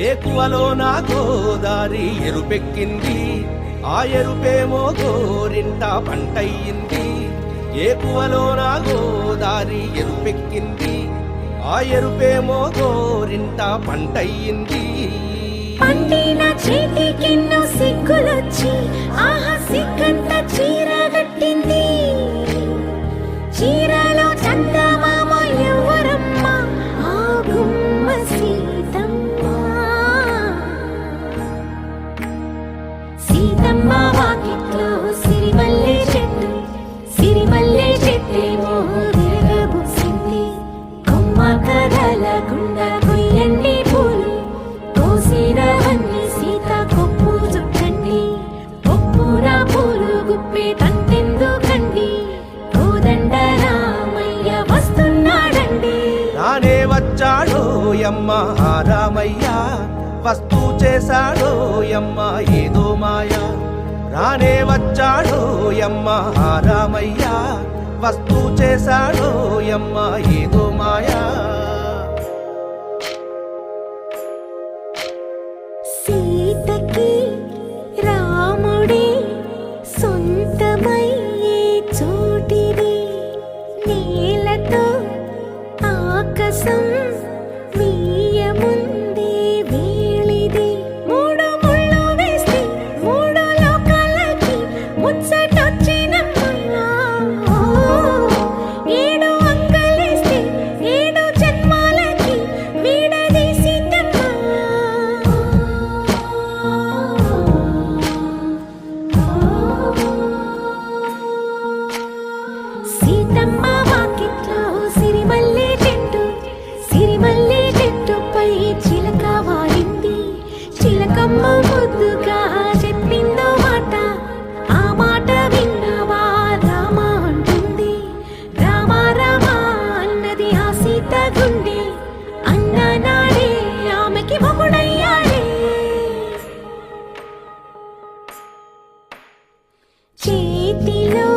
ఏకువలో నా గోదారి ఎరుపెక్కింది, ఆ ఎరుపేమో గోరింట పంటయ్యింది. ఏకువలో నా గోదారి ఎరుపెక్కింది, ఆ ఎరుపేమో గోరింట పంటయ్యింది. పండిన చేతికెన్నో సిగ్గులొచ్చి ఆహా సిగ్గంత చీర కట్టింది. చీరలో చందమామ ఎవరమ్మ, ఆ గుమ్మ సీతమ్మ. సీతమ్మ వాకిట్లో సిరిమల్లె చెట్టు, సిరిమల్లె చెట్టేమో విరగబూసింది. కొమ్మ కదలకుండా కొయ్యండి పూలు, కోసినవన్నీ సీత కొప్పు చుట్టండి. కొప్పున పూలు గుప్పే తంతెందుకండి, కోదండ రామయ్య వస్తున్నాడండి. రానే వచ్చాడో యమ్మ ఆ రామయ్య, వస్తూ చేశాడో యమ్మ ఏదో మాయ. రానే వచ్చాడో యమ్మ ఆ రామయ్య, వస్తూ చేశాడో యమ్మ ఏదో మాయా. సీతకి రాముడే సొంతమయ్యే చోటిది, నేలతో ఆకాశం వీయముందే వేళిది. మూడు ముళ్ళు వేస్తే మూడు లోకాలకి ముచ్చటొచ్చినమ్మా. ఏడు అంగలేస్తే ఏడు జన్మాలకి వీడదీసిందమ్మా. సీతమ్మ వాకిట్లో సిరిమల్లె చెట్టు, సిరిమల్లె చెట్టుపై చిలక వాలింది. చిలకమ్మ ముద్దుగా చెప్పిందో మాట, ఆ మాట విన్నవా రామ అంటుంది. రామ రామ అన్నది ఆ సీత గుండె, అన్న నాడే ఆమెకి మొగుడయ్యాడే. చేతిలో